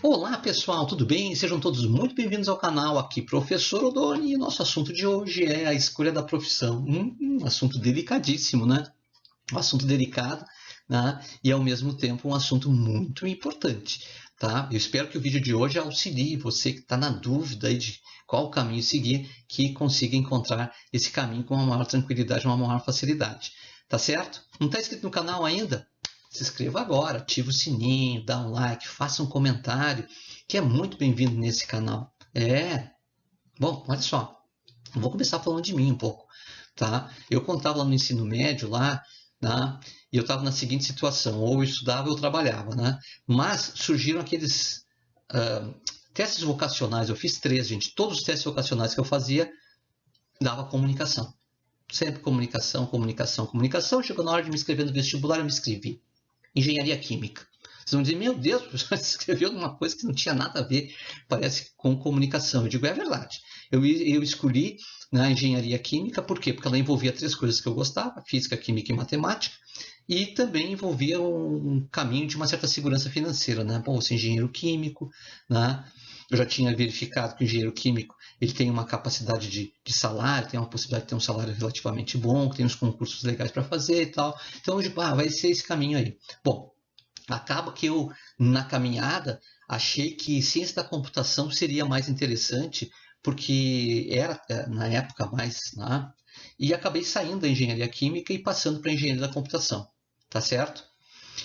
Olá pessoal, tudo bem? Sejam todos muito bem-vindos ao canal, aqui Professor Odoni, e nosso assunto de hoje é a escolha da profissão. Assunto delicadíssimo, né? Um assunto delicado, né? E ao mesmo tempo um assunto muito importante, tá? Eu espero que o vídeo de hoje auxilie você que está na dúvida aí de qual caminho seguir, que consiga encontrar esse caminho com uma maior tranquilidade, uma maior facilidade, tá certo? Não está inscrito no canal ainda? Se inscreva agora, ative o sininho, dá um like, faça um comentário, que é muito bem-vindo nesse canal. Bom, olha só, vou começar falando de mim um pouco, tá? Eu quando estava lá no ensino médio, lá, né, e eu estava na seguinte situação, ou eu estudava ou eu trabalhava, né? Mas surgiram aqueles testes vocacionais, eu fiz 3, gente, todos os testes vocacionais que eu fazia, dava comunicação. Sempre comunicação, comunicação, comunicação. Chegou na hora de me inscrever no vestibular, eu me inscrevi. Engenharia Química. Vocês vão dizer, meu Deus, você escreveu uma coisa que não tinha nada a ver, parece, com comunicação. Eu digo, é verdade. Eu escolhi na Engenharia Química, por quê? Porque ela envolvia 3 coisas que eu gostava, física, química e matemática, e também envolvia um caminho de uma certa segurança financeira, né? Bom, você é engenheiro químico, né? Eu já tinha verificado que o engenheiro químico ele tem uma capacidade de salário, tem uma possibilidade de ter um salário relativamente bom, tem uns concursos legais para fazer e tal. Então, eu digo, vai ser esse caminho aí. Bom, acaba que eu, na caminhada, achei que ciência da computação seria mais interessante, porque era, na época, mais... Né? E acabei saindo da engenharia química e passando para a engenharia da computação, tá certo?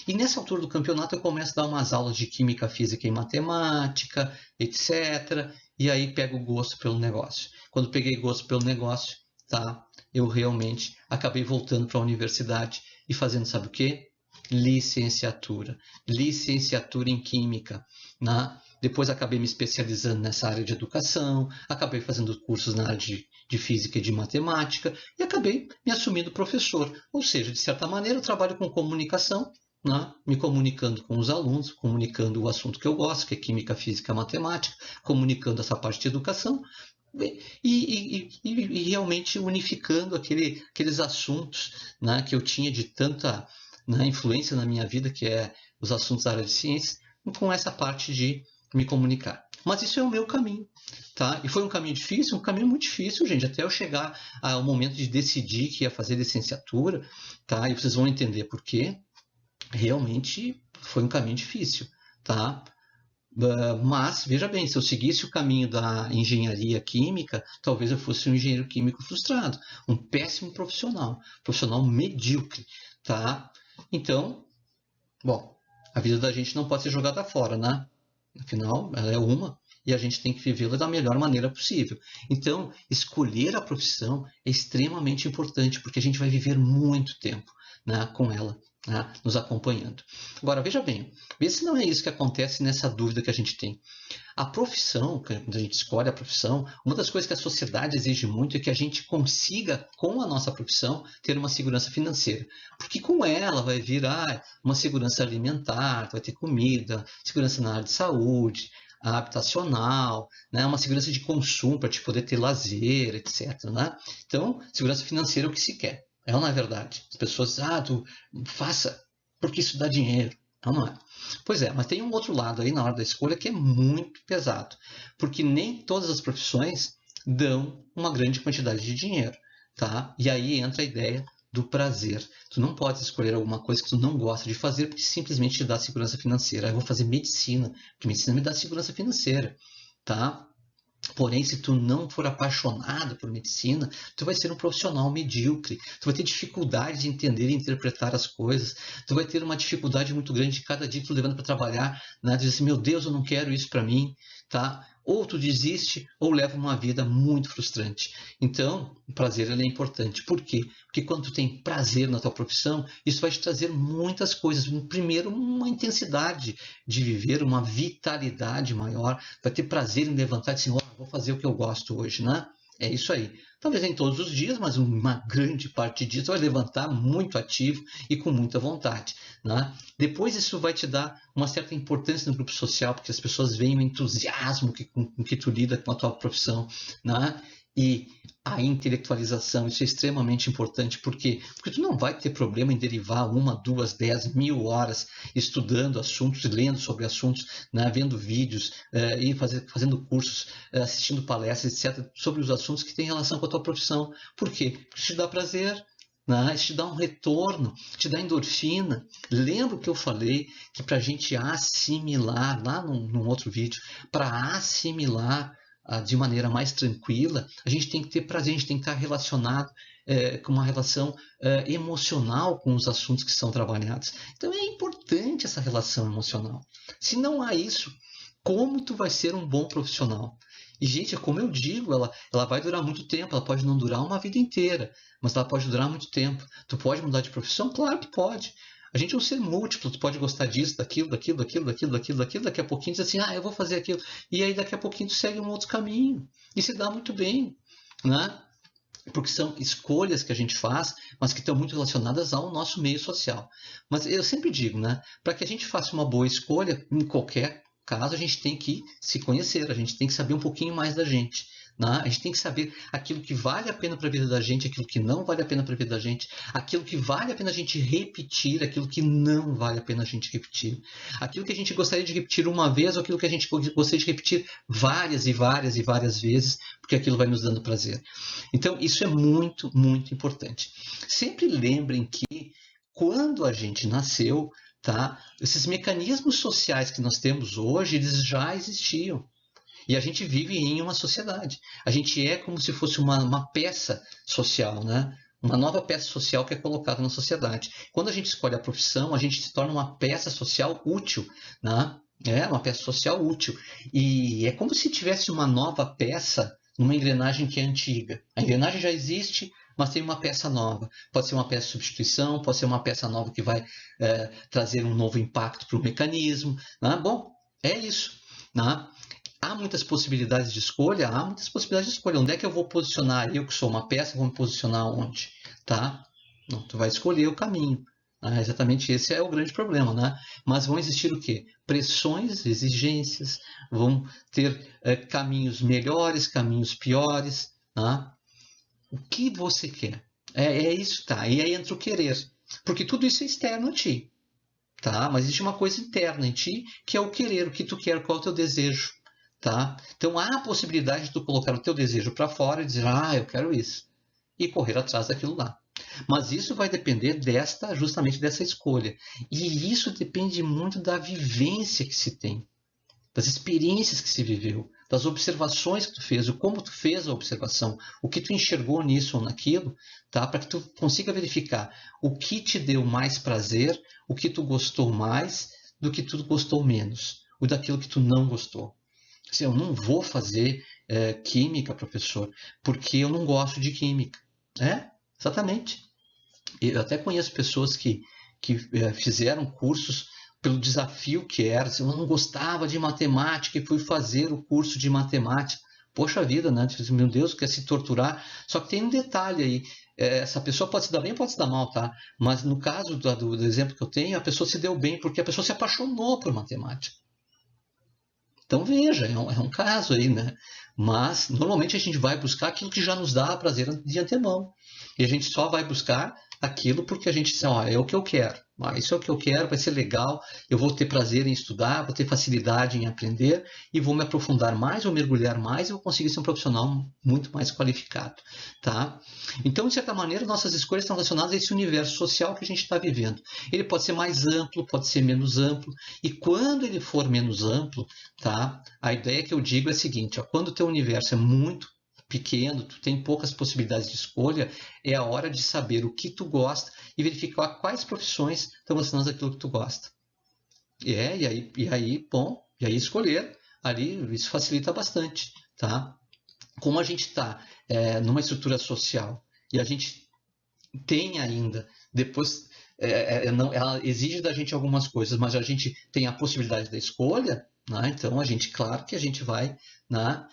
E nessa altura do campeonato eu começo a dar umas aulas de química, física e matemática, etc. E aí pego gosto pelo negócio. Quando peguei gosto pelo negócio, tá? Eu realmente acabei voltando para a universidade e fazendo, sabe o quê? Licenciatura. Licenciatura em Química, né? Depois acabei me especializando nessa área de educação, acabei fazendo cursos na área de física e de matemática e acabei me assumindo professor. Ou seja, de certa maneira eu trabalho com comunicação, né? Me comunicando com os alunos, comunicando o assunto que eu gosto, que é química, física, matemática, comunicando essa parte de educação e realmente unificando aqueles assuntos, né, que eu tinha de tanta, né, influência na minha vida, que é os assuntos da área de ciências, com essa parte de me comunicar. Mas isso é o meu caminho, tá? E foi um caminho difícil, um caminho muito difícil, gente, até eu chegar ao momento de decidir que ia fazer licenciatura, tá? E vocês vão entender por quê. Realmente foi um caminho difícil, tá? Mas, veja bem, se eu seguisse o caminho da engenharia química, talvez eu fosse um engenheiro químico frustrado, um péssimo profissional medíocre, tá? Então, bom, a vida da gente não pode ser jogada fora, né? Afinal, ela é uma e a gente tem que vivê-la da melhor maneira possível. Então, escolher a profissão é extremamente importante, porque a gente vai viver muito tempo, né, com ela, né, nos acompanhando. Agora, veja bem, vê se não é isso que acontece nessa dúvida que a gente tem. A profissão, quando a gente escolhe a profissão, uma das coisas que a sociedade exige muito é que a gente consiga, com a nossa profissão, ter uma segurança financeira. Porque com ela vai vir uma segurança alimentar, vai ter comida, segurança na área de saúde, habitacional, né? Uma segurança de consumo para te poder ter lazer, etc. Né? Então, segurança financeira é o que se quer. É ou não é verdade? As pessoas dizem, tu faça porque isso dá dinheiro. Não é. Pois é, mas tem um outro lado aí na hora da escolha que é muito pesado, porque nem todas as profissões dão uma grande quantidade de dinheiro, tá? E aí entra a ideia do prazer. Tu não pode escolher alguma coisa que tu não gosta de fazer porque simplesmente te dá segurança financeira. Eu vou fazer medicina, porque medicina me dá segurança financeira, tá? Porém, se tu não for apaixonado por medicina, tu vai ser um profissional medíocre. Tu vai ter dificuldade de entender e interpretar as coisas. Tu vai ter uma dificuldade muito grande de cada dia que tu levando para trabalhar, né? Dizer assim, meu Deus, eu não quero isso para mim, tá? Ou tu desiste ou leva uma vida muito frustrante. Então, o prazer ele é importante. Por quê? Porque quando tu tem prazer na tua profissão, isso vai te trazer muitas coisas. Primeiro, uma intensidade de viver, uma vitalidade maior. Vai ter prazer em levantar e dizer, vou fazer o que eu gosto hoje, né? É isso aí. Talvez nem todos os dias, mas uma grande parte disso vai levantar muito ativo e com muita vontade, né? Depois isso vai te dar uma certa importância no grupo social, porque as pessoas veem o entusiasmo com que tu lida com a tua profissão, né? e a intelectualização. Isso é extremamente importante. Por quê? Porque tu não vai ter problema em derivar 1, 2, 10, 1000 horas estudando assuntos, lendo sobre assuntos, né, vendo vídeos, e fazendo cursos, assistindo palestras, etc., sobre os assuntos que têm relação com a tua profissão. Por quê? Porque isso te dá prazer. Né? Isso te dá um retorno, te dá endorfina. Lembra o que eu falei? Que para a gente assimilar, lá num outro vídeo, para assimilar de maneira mais tranquila, a gente tem que ter prazer, a gente tem que estar relacionado com uma relação emocional com os assuntos que são trabalhados. Então é importante essa relação emocional. Se não há isso, como tu vai ser um bom profissional? E, gente, como eu digo, ela vai durar muito tempo, ela pode não durar uma vida inteira, mas ela pode durar muito tempo. Tu pode mudar de profissão? Claro que pode. A gente é um ser múltiplo, tu pode gostar disso, daquilo, daqui a pouquinho diz assim, eu vou fazer aquilo. E aí daqui a pouquinho tu segue um outro caminho. E se dá muito bem, né? Porque são escolhas que a gente faz, mas que estão muito relacionadas ao nosso meio social. Mas eu sempre digo, né? Para que a gente faça uma boa escolha, em qualquer caso, a gente tem que se conhecer, a gente tem que saber um pouquinho mais da gente. Né? A gente tem que saber aquilo que vale a pena para a vida da gente, aquilo que não vale a pena para a vida da gente, aquilo que vale a pena a gente repetir, aquilo que não vale a pena a gente repetir, aquilo que a gente gostaria de repetir uma vez ou aquilo que a gente gostaria de repetir várias e várias e várias vezes, porque aquilo vai nos dando prazer. Então, isso é muito, muito importante. Sempre lembrem que quando a gente nasceu, tá? Esses mecanismos sociais que nós temos hoje, eles já existiam. E a gente vive em uma sociedade. A gente é como se fosse uma peça social, né? Uma nova peça social que é colocada na sociedade. Quando a gente escolhe a profissão, a gente se torna uma peça social útil, né? É uma peça social útil. E é como se tivesse uma nova peça numa engrenagem que é antiga. A engrenagem já existe, mas tem uma peça nova. Pode ser uma peça de substituição, pode ser uma peça nova que vai trazer um novo impacto para o mecanismo. Né? Bom, é isso. Né? Há muitas possibilidades de escolha? Há muitas possibilidades de escolha. Onde é que eu vou posicionar? Eu que sou uma peça, vou me posicionar onde? Tá? Não, tu vai escolher o caminho. Exatamente esse é o grande problema. Né? Mas vão existir o quê? Pressões, exigências, vão ter caminhos melhores, caminhos piores. Né? O que você quer? É isso, tá? E aí entra o querer. Porque tudo isso é externo a ti. Tá? Mas existe uma coisa interna em ti, que é o querer, o que tu quer, qual é o teu desejo. Tá? Então há a possibilidade de tu colocar o teu desejo para fora e dizer, eu quero isso. E correr atrás daquilo lá. Mas isso vai depender justamente dessa escolha. E isso depende muito da vivência que se tem, das experiências que se viveu, das observações que tu fez, o como tu fez a observação, o que tu enxergou nisso ou naquilo, tá? Para que tu consiga verificar o que te deu mais prazer, o que tu gostou mais, do que tu gostou menos, ou daquilo que tu não gostou. Assim, eu não vou fazer química, professor, porque eu não gosto de química. Exatamente. Eu até conheço pessoas que fizeram cursos pelo desafio que era. Assim, eu não gostava de matemática e fui fazer o curso de matemática. Poxa vida, né? Meu Deus, quer se torturar. Só que tem um detalhe aí. Essa pessoa pode se dar bem, pode se dar mal, tá? Mas no caso do exemplo que eu tenho, a pessoa se deu bem porque a pessoa se apaixonou por matemática. Então veja, é um caso aí, né? Mas normalmente a gente vai buscar aquilo que já nos dá prazer de antemão. E a gente só vai buscar aquilo porque a gente diz, é o que eu quero. Isso é o que eu quero, vai ser legal, eu vou ter prazer em estudar, vou ter facilidade em aprender e vou me aprofundar mais, vou mergulhar mais e vou conseguir ser um profissional muito mais qualificado. Tá? Então, de certa maneira, nossas escolhas estão relacionadas a esse universo social que a gente está vivendo. Ele pode ser mais amplo, pode ser menos amplo, e quando ele for menos amplo, tá? A ideia que eu digo é a seguinte, quando o teu universo é muito pequeno, tu tem poucas possibilidades de escolha, é a hora de saber o que tu gosta e verificar quais profissões estão relacionadas àquilo que tu gosta. E aí escolher ali, isso facilita bastante, tá? Como a gente está numa estrutura social e a gente tem ainda, depois, ela exige da gente algumas coisas, mas a gente tem a possibilidade da escolha, né? Então claro que a gente vai, né,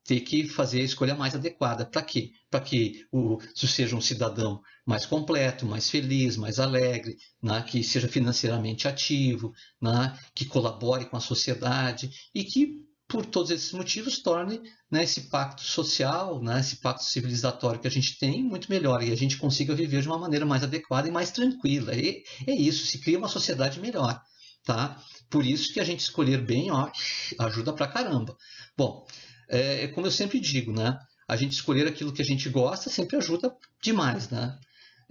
ter que fazer a escolha mais adequada. Para quê? Para que tu seja um cidadão mais completo, mais feliz, mais alegre, né? Que seja financeiramente ativo, né? Que colabore com a sociedade e que por todos esses motivos, torne, né, esse pacto social, né, esse pacto civilizatório que a gente tem muito melhor e a gente consiga viver de uma maneira mais adequada e mais tranquila. E é isso, se cria uma sociedade melhor. Tá? Por isso que a gente escolher bem, ó, ajuda pra caramba. Bom, como eu sempre digo, né, a gente escolher aquilo que a gente gosta sempre ajuda demais, né?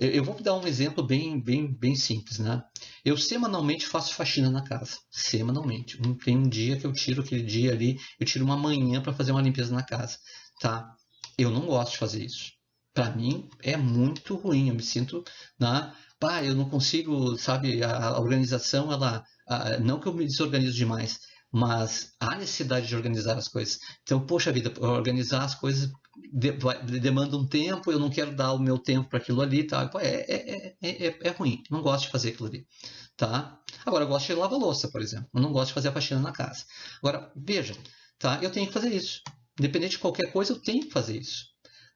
Eu vou dar um exemplo bem simples, né? Eu semanalmente faço faxina na casa, semanalmente. Tem um dia que eu tiro aquele dia ali, eu tiro uma manhã para fazer uma limpeza na casa, tá? Eu não gosto de fazer isso. Para mim é muito ruim. Eu me sinto, né? Pá, eu não consigo, sabe? A organização, ela, não que eu me desorganizo demais, mas há necessidade de organizar as coisas. Então, poxa vida, organizar as coisas demanda um tempo, eu não quero dar o meu tempo para aquilo ali, tá? É ruim, não gosto de fazer aquilo ali, tá? Agora, eu gosto de lavar louça, por exemplo, eu não gosto de fazer a faxina na casa. Agora, veja, tá? Eu tenho que fazer isso. Independente de qualquer coisa, eu tenho que fazer isso,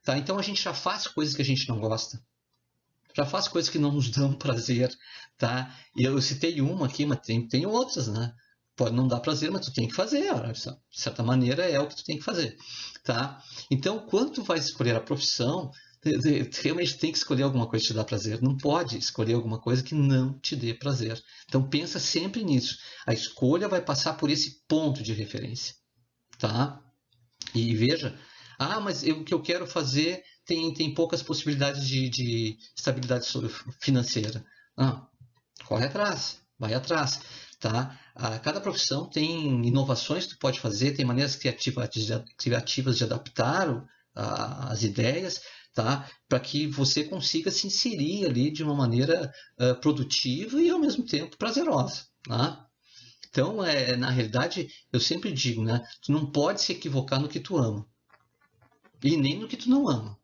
tá? Então, a gente já faz coisas que a gente não gosta, já faz coisas que não nos dão prazer, tá? E eu citei uma aqui, mas tem outras, né? Pode não dar prazer, mas tu tem que fazer. De certa maneira, é o que tu tem que fazer, tá? Então, quando tu vai escolher a profissão, realmente tem que escolher alguma coisa que te dá prazer. Não pode escolher alguma coisa que não te dê prazer. Então, pensa sempre nisso. A escolha vai passar por esse ponto de referência, tá? E veja, mas o que eu quero fazer tem poucas possibilidades de estabilidade financeira. Corre atrás, vai atrás, tá? Cada profissão tem inovações que tu pode fazer, tem maneiras criativas de adaptar as ideias, tá? Para que você consiga se inserir ali de uma maneira produtiva e ao mesmo tempo prazerosa, tá? Então, na realidade, eu sempre digo, né? Tu não pode se equivocar no que tu ama e nem no que tu não ama,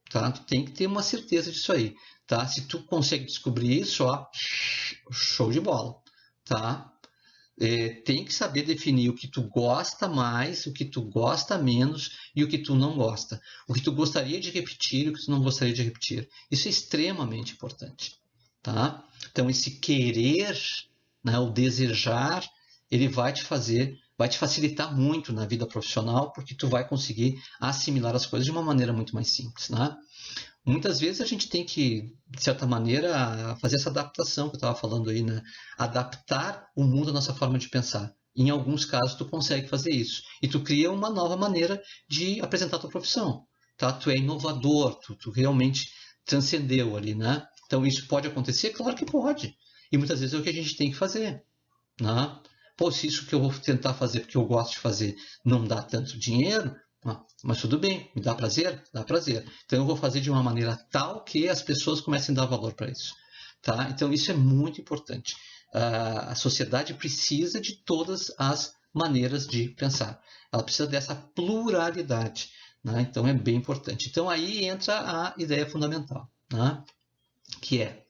tá? Tu tem que ter uma certeza disso aí, tá? Se tu consegue descobrir isso, ó, show de bola, tá? Tem que saber definir o que tu gosta mais, o que tu gosta menos e o que tu não gosta. O que tu gostaria de repetir e o que tu não gostaria de repetir. Isso é extremamente importante, tá? Então, esse querer, né, o desejar, ele vai te facilitar muito na vida profissional, porque tu vai conseguir assimilar as coisas de uma maneira muito mais simples, né? Muitas vezes a gente tem que, de certa maneira, fazer essa adaptação que eu estava falando aí, né? Adaptar o mundo à nossa forma de pensar. Em alguns casos, tu consegue fazer isso. E tu cria uma nova maneira de apresentar a tua profissão. Tá? Tu é inovador, tu realmente transcendeu ali, né? Então, isso pode acontecer? Claro que pode. E muitas vezes é o que a gente tem que fazer, né? Pô, se isso que eu vou tentar fazer porque eu gosto de fazer não dá tanto dinheiro, mas tudo bem, me dá prazer? Dá prazer. Então eu vou fazer de uma maneira tal que as pessoas comecem a dar valor para isso. Tá? Então isso é muito importante. A sociedade precisa de todas as maneiras de pensar. Ela precisa dessa pluralidade. Né? Então é bem importante. Então aí entra a ideia fundamental, né? Que é: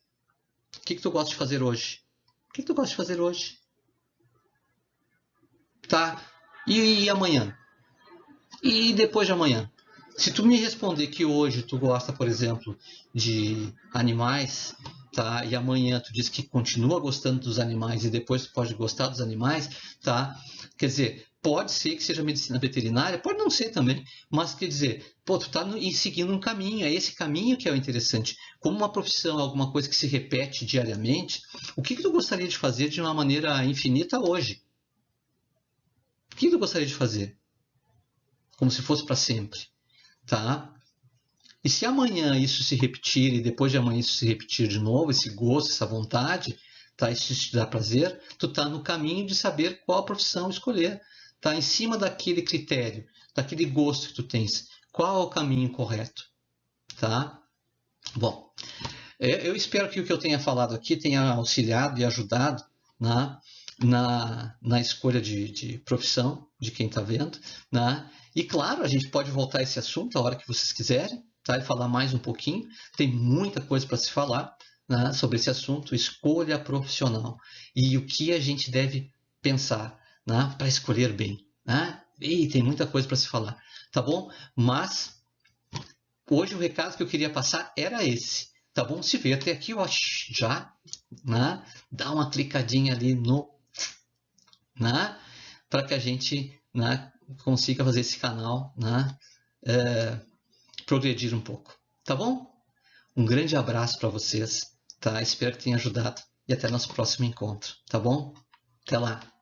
o que tu gosta de fazer hoje? O que tu gosta de fazer hoje? Tá? E amanhã? E depois de amanhã? Se tu me responder que hoje tu gosta, por exemplo, de animais, tá? E amanhã tu diz que continua gostando dos animais e depois tu pode gostar dos animais, tá? Quer dizer, pode ser que seja medicina veterinária, pode não ser também, mas quer dizer, pô, tu tá seguindo um caminho, é esse caminho que é o interessante. Como uma profissão é alguma coisa que se repete diariamente, o que tu gostaria de fazer de uma maneira infinita hoje? O que tu gostaria de fazer? Como se fosse para sempre, tá? E se amanhã isso se repetir e depois de amanhã isso se repetir de novo, esse gosto, essa vontade, tá? Isso te dá prazer, tu tá no caminho de saber qual profissão escolher, tá? Em cima daquele critério, daquele gosto que tu tens, qual é o caminho correto, tá? Bom, eu espero que o que eu tenha falado aqui tenha auxiliado e ajudado, né? Na escolha de profissão de quem está vendo, né? E claro, a gente pode voltar a esse assunto a hora que vocês quiserem, tá? E falar mais um pouquinho. Tem muita coisa para se falar, né, sobre esse assunto, escolha profissional e o que a gente deve pensar, né, para escolher bem, né? E tem muita coisa para se falar, tá bom? Mas hoje o recado que eu queria passar era esse, tá bom? Se veio até aqui, ó, já, né? Dá uma clicadinha ali no, né? Para que a gente né, consiga fazer esse canal, né, progredir um pouco. Tá bom? Um grande abraço para vocês. Tá? Espero que tenha ajudado. E até nosso próximo encontro. Tá bom? Até lá.